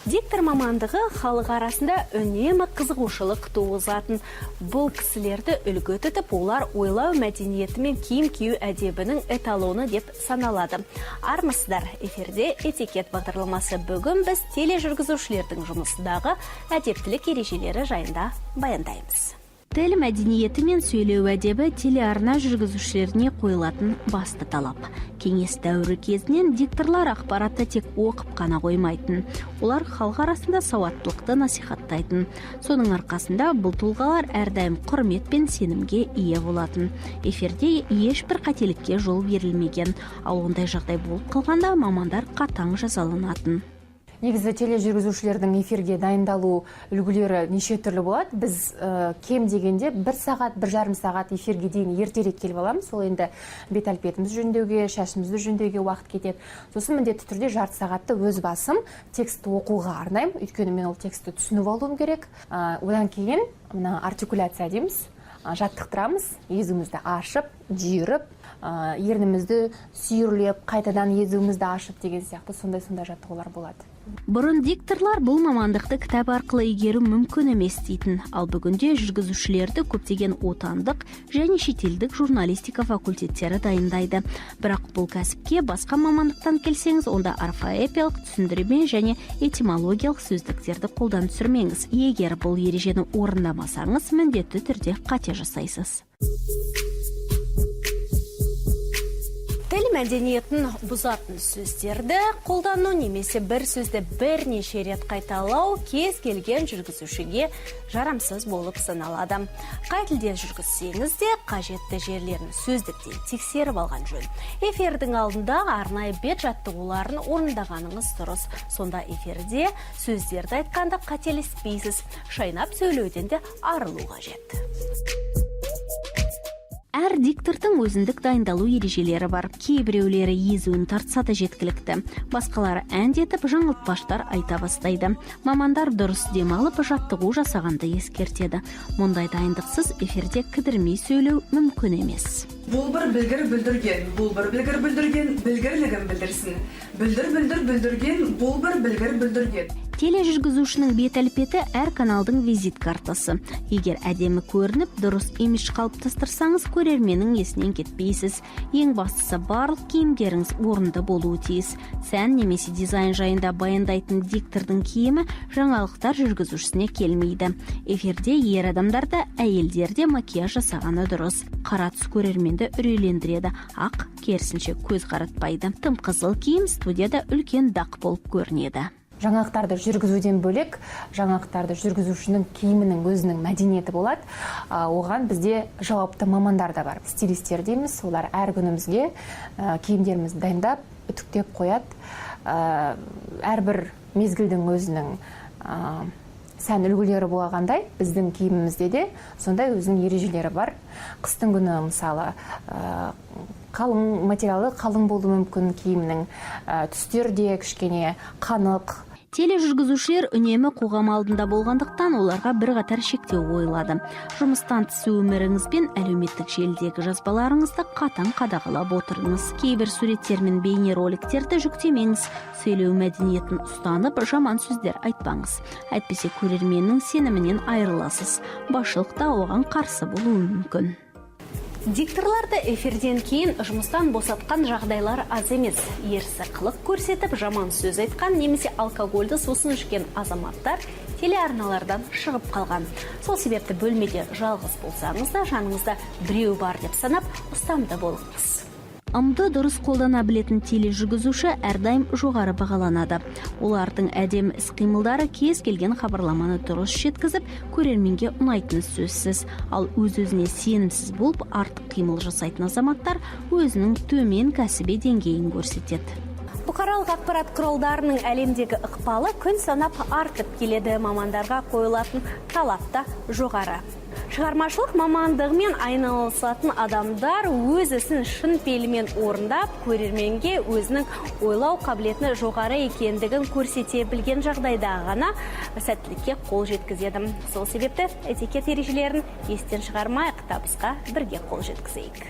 Диктор мамандығы халық арасында үнемі қызығушылық туғызатын. Бұл кісілерді үлгі тұтып, олар ойлау мәдениеті мен киім кию әдебінің эталоны деп саналады. Армысыздар, эфирде этикет бағдарламасы. Бүгін біз тележүргізушілердің жұмысындағы әдептілік ережелері жайында баяндаймыз. Тіл мәдениеті мен сөйлеу әдебі телеарна жүргізушілеріне қойылатын басты талап. Кеңес дәуірі кезінен дикторлар ақпаратты тек оқып қана қоймайтын. Олар халық арасында сауаттылықты насихаттайтын. Соның арқасында бұл тұлғалар әрдайым құрмет пен сенімге ие болатын. Эфирде ешбір қателікке жол берілмеген. Ал ондай жағдай болып қалғанда мамандар қатаң жазаланатын. Негізі тележүргізушілердің эфирге дайындалу үлгілері неше түрлі болады. Біз кем дегенде 1 сағат, 1,5 сағат эфирге дейін ертерек келіп аламыз. Сол енді бет әлпетімізді жөндеуге, шашымызды жөндеуге уақыт кетеді. Сосын міндетті түрде жарты сағатты өз басым текстті оқуға арнаймын. Өйткені мен ол текстті түсініп алуым керек. Одан кейін артикуляция дейміз. Жаттықтырамыз, езуімізді ашып, жүйріп, ернімізді сүйірлеп, қайтадан езуімізді ашып деген сияқты сондай жаттығулар болады. Бұрын дикторлар бұл мамандықты кітап арқылы игеру мүмкін емес дейтін. Ал бүгінде жүргізушілерді көптеген отандық және шетелдік журналистика факультеттері дайындайды. Бірақ бұл кәсіпке басқа мамандықтан келсеңіз, онда орфоэпиялық түсіндірме және этимологиялық сөздіктерді қолдан түсірмеңіз. Егер бұл ережені орындамасаңыз, міндетті түрде қате жасайсыз. Тіл мәдениетін бұзатын сөздерді қолдану немесе бір сөзді бірнеше рет қайталау кез келген жүргізушіге жарамсыз болып саналады. Қай тілде жүргізсеңіз де қажетті жерлерін сөздіктен тексеріп алған жөн. Эфирдің алдында арнайы бет жаттығуларын орындағаныңыз дұрыс. Сонда эфирде сөздерді айтқанда қателеспейсіз. Шайнап сөйлеуден де арылу қажет. Әр диктордың өзіндік дайындалу ережелері бар. Кейбіреулері езуін тартса да жеткілікті. Басқалары әндетіп, жаңылтпаштар айта бастайды. Мамандар дұрыс демалып, жаттығу жасағанды ескертеді. Мұндай дайындықсыз эфирде кідірмей сөйлеу мүмкін емес. Бұл бір білгір бүлдірген, бұл бір білгір бүлдірген, білгірлігін білдірсін. Бүлдірген, бұл бір білгір бүлдірген. Тележүргізушінің бет әлпеті әр каналдың визит картасы. Егер әдемі көрініп, дұрыс имидж қалыптастырсаңыз, көрерменнің есінен кетпейсіз. Ең бастысы барлық киімдеріңіз орынды болуы тиіс. Сән немесе дизайн жайында баяндайтын диктордың киімі жаңалықтар жүргізушісіне келмейді. Эфирде ер адамдарда, әйелдерде макияж жасағаны дұрыс. Қара түс көрерменді үрейлендіреді, ақ керісінше көз қаратпайды. Тым қызыл киім студияда үлкен дақ болып көрінеді. Жаңалықтарды жүргізуден бөлек, жаңалықтарды жүргізушінің киімінің өзінің мәдениеті болады. Оған бізде жауапты мамандар да бар. Стилистер дейміз, олар әр күнімізге киімдерімізді дайындап, үтіктеп қояды. Әрбір мезгілдің өзінің сән үлгілері болғандай, біздің киімімізде де сондай өзінің ережелері бар. Қыстың күні мысалы қалың материалы қалың болуы мүмкін киімнің, түстер де кішкене қанық. Тележүргізушілер үнемі қоғам алдында болғандықтан оларға бірқатар шектеу қойылады. Жұмыстан тыс өміріңіз бен әлеуметтік желідегі жазбаларыңызды қатаң қадағалап отырыңыз. Кейбір суреттер мен бейнероликтерді жүктемеңіз. Сөйлеу мәдениетін ұстанып, жаман сөздер айтпаңыз. Әйтпесе көрерменнің сенімінен айырыласыз. Басшылық та оған қарсы болуы мүмкін. Дикторларды эфирден кейін жұмыстан босатқан жағдайлар аз емес. Ерсі қылық көрсетіп, жаман сөз айтқан немесе алкогольді сусын ішкен азаматтар телеарналардан шығып қалған. Сол себепті бөлмеде жалғыз болсаңыз да, жаныңызда біреу бар деп санап, ұстамды болыңыз. Ымды дұрыс қолдана білетін тележүргізуші әрдайым жоғары бағаланады. Олардың әдемі іс-қимылдары кез келген хабарламаны дұрыс жеткізіп, көрерменге ұнайтыны сөзсіз. Ал өз-өзіне сенімсіз болып, артық қимыл жасайтын азаматтар өзінің төмен кәсіби деңгейін көрсетеді. Бұқаралық ақпарат құралдарының әлемдегі ықпалы күн санап артып келеді. Мамандарға қойылатын талап та жоғары. Шығармашылық мамандығымен айналысатын адамдар өз ісін шын пейілмен орындап, көрерменге өзінің ойлау қабілетінің жоғары екендігін көрсете білген жағдайда ғана сәттілікке қол жеткізеді. Сол себепті этикет ережелерін естен шығармайық, табысқа бірге қол жеткізейік.